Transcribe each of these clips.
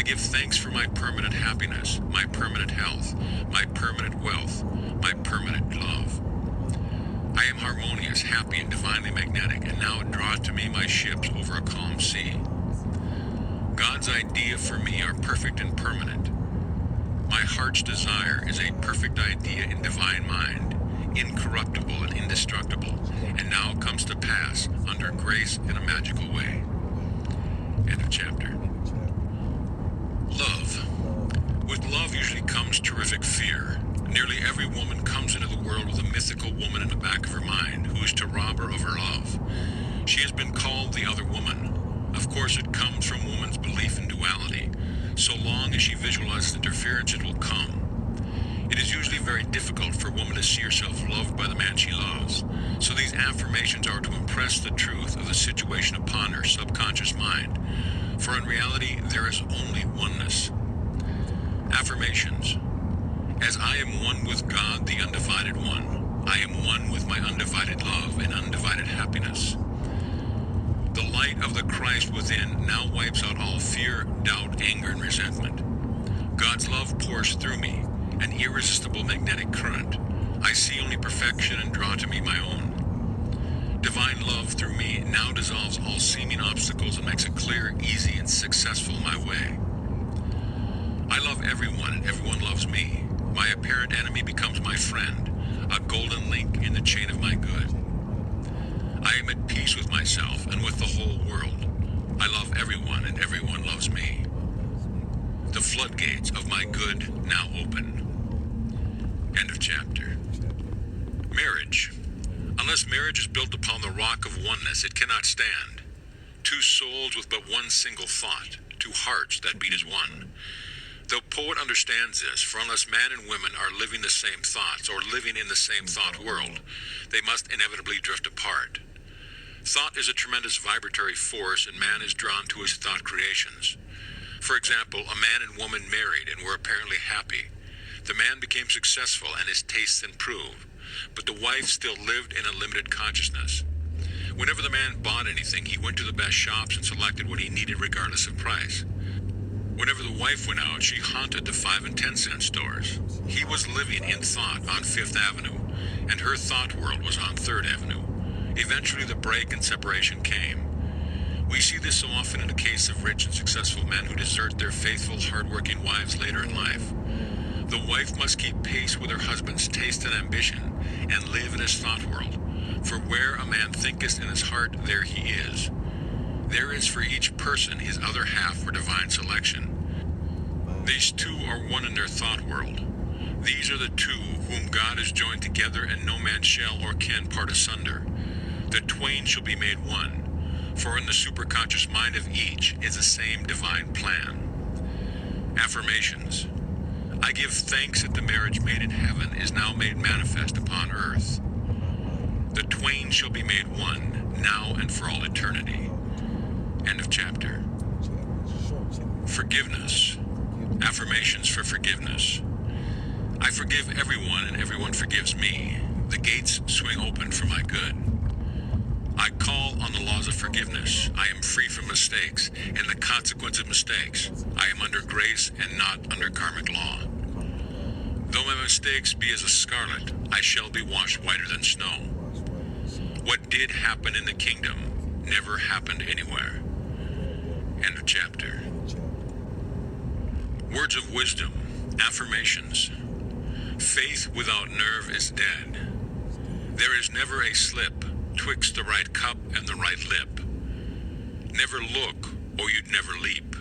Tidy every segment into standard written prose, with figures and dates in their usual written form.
give thanks for my permanent happiness, my permanent health, my permanent wealth, my permanent love. I am harmonious, happy, and divinely magnetic, and now it draws to me my ships over a calm sea. God's idea for me are perfect and permanent. My heart's desire is a perfect idea in divine mind, incorruptible and indestructible, and now comes to pass under grace in a magical way. End of chapter. Love. With love usually comes terrific fear. Nearly every woman comes into the world with a mythical woman in the back of her mind who is to rob her of her love. She has been called the other woman. Of course, it comes from woman's belief in duality. So long as she visualizes interference, it will come. It is usually very difficult for a woman to see herself loved by the man she loves. So these affirmations are to impress the truth of the situation upon her subconscious mind. For in reality, there is only oneness. Affirmations. As I am one with God, the undivided one, I am one with my undivided love and undivided happiness. The light of the Christ within now wipes out all fear, doubt, anger, and resentment. God's love pours through me, an irresistible magnetic current. I see only perfection and draw to me my own. Divine love through me now dissolves all seeming obstacles and makes it clear, easy, and successful my way. I love everyone and everyone loves me. My apparent enemy becomes my friend, a golden link in the chain of my good. I am at peace with myself and with the whole world. I love everyone and everyone loves me. The floodgates of my good now open. End of chapter. Marriage. Unless marriage is built upon the rock of oneness, it cannot stand. Two souls with but one single thought, two hearts that beat as one. The poet understands this, for unless man and women are living the same thoughts or living in the same thought world, they must inevitably drift apart. Thought is a tremendous vibratory force, and man is drawn to his thought creations. For example, a man and woman married and were apparently happy. The man became successful and his tastes improved, but the wife still lived in a limited consciousness. Whenever the man bought anything, he went to the best shops and selected what he needed regardless of price. Whenever the wife went out, she haunted the 5 and 10 cent stores. He was living in thought on 5th Avenue, and her thought world was on 3rd Avenue. Eventually the break and separation came. We see this so often in the case of rich and successful men who desert their faithful, hardworking wives later in life. The wife must keep pace with her husband's taste and ambition, and live in his thought world. For where a man thinketh in his heart, there he is. There is for each person his other half for divine selection. These two are one in their thought world. These are the two whom God has joined together, and no man shall or can part asunder. The twain shall be made one, for in the superconscious mind of each is the same divine plan. Affirmations. I give thanks that the marriage made in heaven is now made manifest upon earth. The twain shall be made one, now and for all eternity. End of chapter. Forgiveness. Affirmations for forgiveness. I forgive everyone and everyone forgives me. The gates swing open for my good. I call on the laws of forgiveness. I am free from mistakes and the consequence of mistakes. I am under grace and not under karmic law. Though my mistakes be as a scarlet, I shall be washed whiter than snow. What did happen in the kingdom never happened anywhere. End of chapter. Words of wisdom. Affirmations. Faith without nerve is dead. There is never a slip twixt the right cup and the right lip. Never look, or you'd never leap.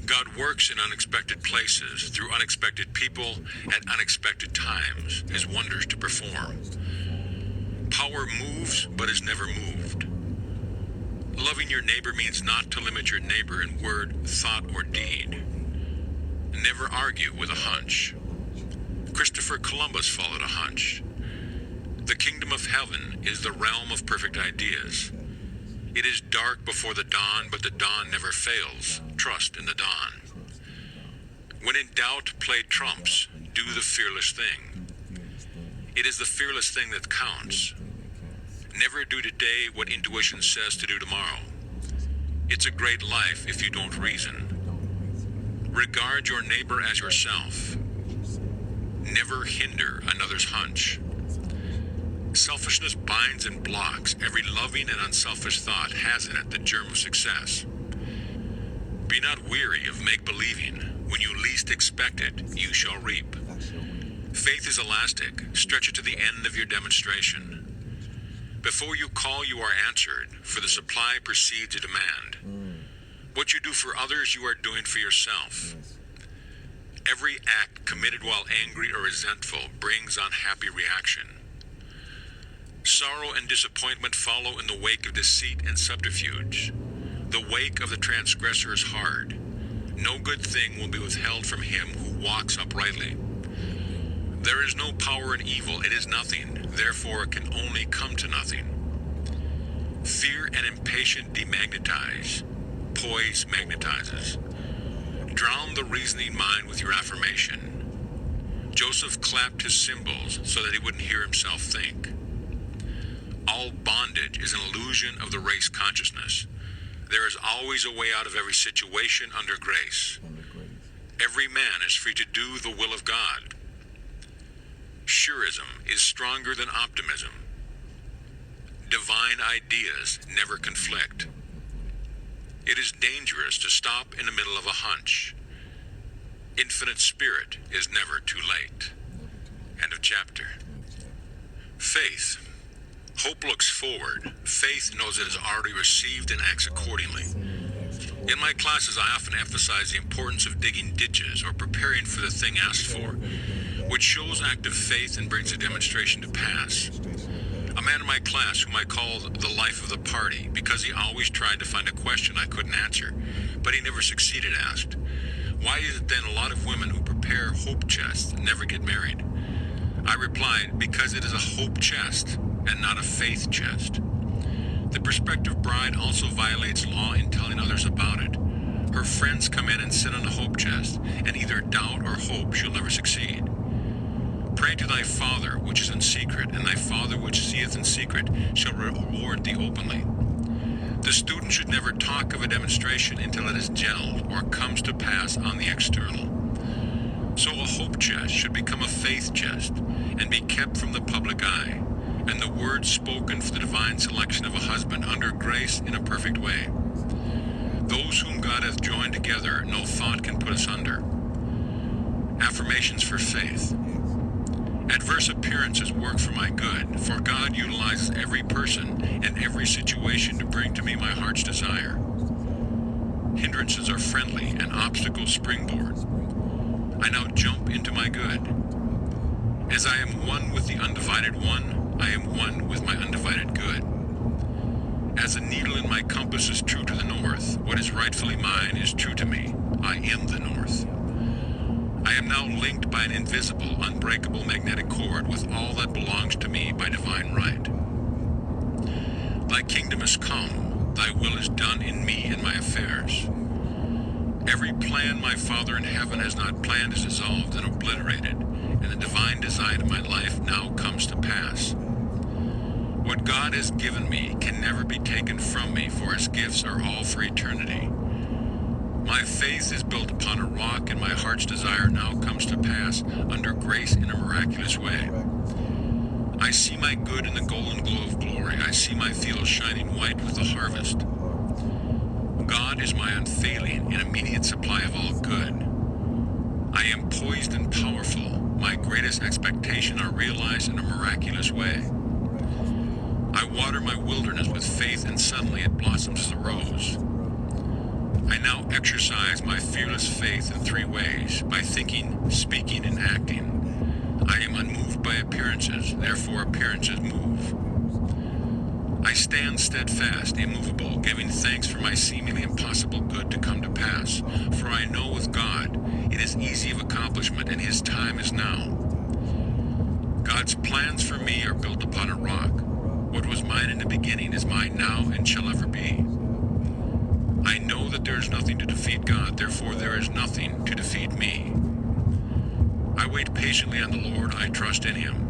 God works in unexpected places, through unexpected people, at unexpected times, his wonders to perform. Power moves, but is never moved. Loving your neighbor means not to limit your neighbor in word, thought, or deed. Never argue with a hunch. Christopher Columbus followed a hunch. The kingdom of heaven is the realm of perfect ideas. It is dark before the dawn, but the dawn never fails. Trust in the dawn. When in doubt, play trumps. Do the fearless thing. It is the fearless thing that counts. Never do today what intuition says to do tomorrow. It's a great life if you don't reason. Regard your neighbor as yourself. Never hinder another's hunch. Selfishness binds and blocks every loving and unselfish thought has in it the germ of success. Be not weary of make-believing. When you least expect it, you shall reap. Faith is elastic. Stretch it to the end of your demonstration. Before you call, you are answered, for the supply precedes a demand. What you do for others, you are doing for yourself. Every act committed while angry or resentful brings unhappy reaction. Sorrow and disappointment follow in the wake of deceit and subterfuge. The wake of the transgressor is hard. No good thing will be withheld from him who walks uprightly. There is no power in evil, it is nothing, therefore it can only come to nothing. Fear and impatience demagnetize. Poise magnetizes. Drown the reasoning mind with your affirmation. Joseph clapped his cymbals so that he wouldn't hear himself think. All bondage is an illusion of the race consciousness. There is always a way out of every situation under grace. Every man is free to do the will of God. Surism is stronger than optimism. Divine ideas never conflict. It is dangerous to stop in the middle of a hunch. Infinite spirit is never too late. End of chapter. Faith. Hope looks forward. Faith knows it has already received and acts accordingly. In my classes, I often emphasize the importance of digging ditches or preparing for the thing asked for, which shows active faith and brings a demonstration to pass. A man in my class whom I called the life of the party because he always tried to find a question I couldn't answer, but he never succeeded, asked, "Why is it then a lot of women who prepare hope chests never get married?" I replied, "Because it is a hope chest and not a faith chest." The prospective bride also violates law in telling others about it. Her friends come in and sit on the hope chest, and either doubt or hope she'll never succeed. Pray to thy Father which is in secret, and thy Father which seeth in secret shall reward thee openly. The student should never talk of a demonstration until it is gelled or comes to pass on the external. So a hope chest should become a faith chest and be kept from the public eye, and the words spoken for the divine selection of a husband under grace in a perfect way. Those whom God hath joined together, no thought can put asunder. Affirmations for faith. Adverse appearances work for my good, for God utilizes every person and every situation to bring to me my heart's desire. Hindrances are friendly and obstacles springboard. I now jump into my good. As I am one with the undivided one, I am one with my undivided good. As a needle in my compass is true to the north, what is rightfully mine is true to me. I am the north. I am now linked by an invisible, unbreakable magnetic cord with all that belongs to me by divine right. Thy kingdom is come, thy will is done in me and my affairs. Every plan my Father in heaven has not planned is dissolved and obliterated, and the divine design of my life now comes to pass. What God has given me can never be taken from me, for his gifts are all for eternity. My faith is built upon a rock, and my heart's desire now comes to pass under grace in a miraculous way. I see my good in the golden glow of glory. I see my fields shining white with the harvest. God is my unfailing and immediate supply of all good. I am poised and powerful. My greatest expectations are realized in a miraculous way. I water my wilderness with faith, and suddenly it blossoms as a rose. I now exercise my fearless faith in three ways: by thinking, speaking, and acting. I am unmoved by appearances, therefore appearances move. I stand steadfast, immovable, giving thanks for my seemingly impossible good to come to pass. For I know with God it is easy of accomplishment, and his time is now. God's plans for me are built upon a rock. What was mine in the beginning is mine now and shall ever be. I know that there is nothing to defeat God, therefore there is nothing to defeat me. I wait patiently on the Lord, I trust in him.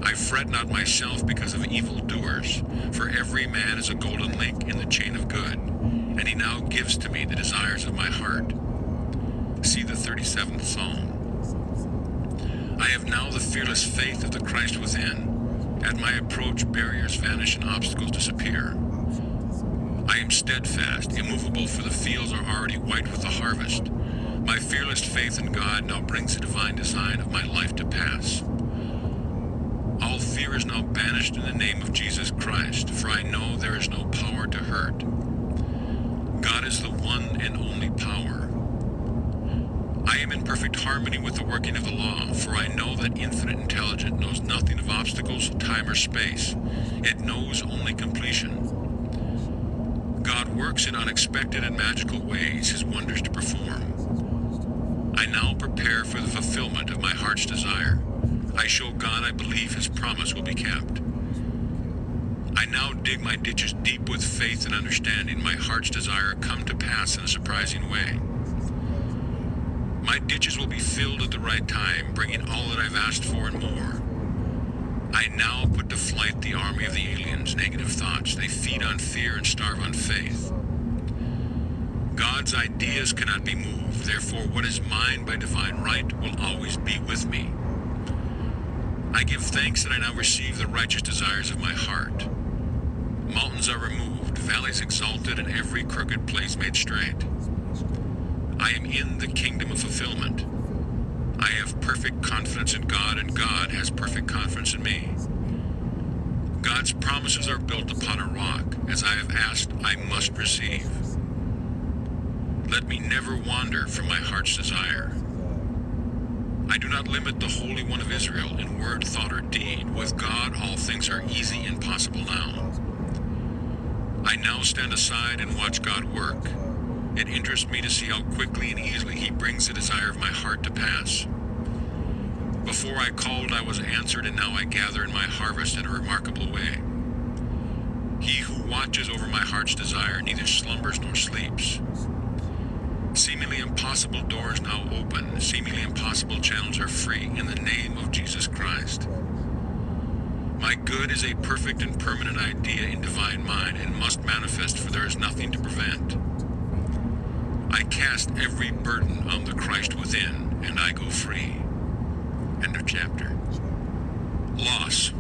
I fret not myself because of evildoers, for every man is a golden link in the chain of good, and he now gives to me the desires of my heart. See the 37th Psalm. I have now the fearless faith of the Christ within. At my approach, barriers vanish and obstacles disappear. I am steadfast, immovable, for the fields are already white with the harvest. My fearless faith in God now brings the divine design of my life to pass. All fear is now banished in the name of Jesus Christ, for I know there is no power to hurt. God is the one and only power. I am in perfect harmony with the working of the law, for I know that infinite intelligence knows nothing of obstacles, time, or space. It knows only completion. God works in unexpected and magical ways, his wonders to perform. I now prepare for the fulfillment of my heart's desire. I show God I believe his promise will be kept. I now dig my ditches deep with faith and understanding my heart's desire come to pass in a surprising way. My ditches will be filled at the right time, bringing all that I've asked for and more. I now put to flight the army of the aliens, negative thoughts. They feed on fear and starve on faith. God's ideas cannot be moved. Therefore, what is mine by divine right will always be with me. I give thanks that I now receive the righteous desires of my heart. Mountains are removed, valleys exalted, and every crooked place made straight. I am in the kingdom of fulfillment. I have perfect confidence in God, and God has perfect confidence in me. God's promises are built upon a rock. As I have asked, I must receive. Let me never wander from my heart's desire. I do not limit the Holy One of Israel in word, thought, or deed. With God, all things are easy and possible now. I now stand aside and watch God work. It interests me to see how quickly and easily he brings the desire of my heart to pass. Before I called, I was answered, and now I gather in my harvest in a remarkable way. He who watches over my heart's desire neither slumbers nor sleeps. Seemingly impossible doors now open. Seemingly impossible channels are free in the name of Jesus Christ. My good is a perfect and permanent idea in divine mind and must manifest, for there is nothing to prevent. I cast every burden on the Christ within, and I go free. End of chapter. Loss.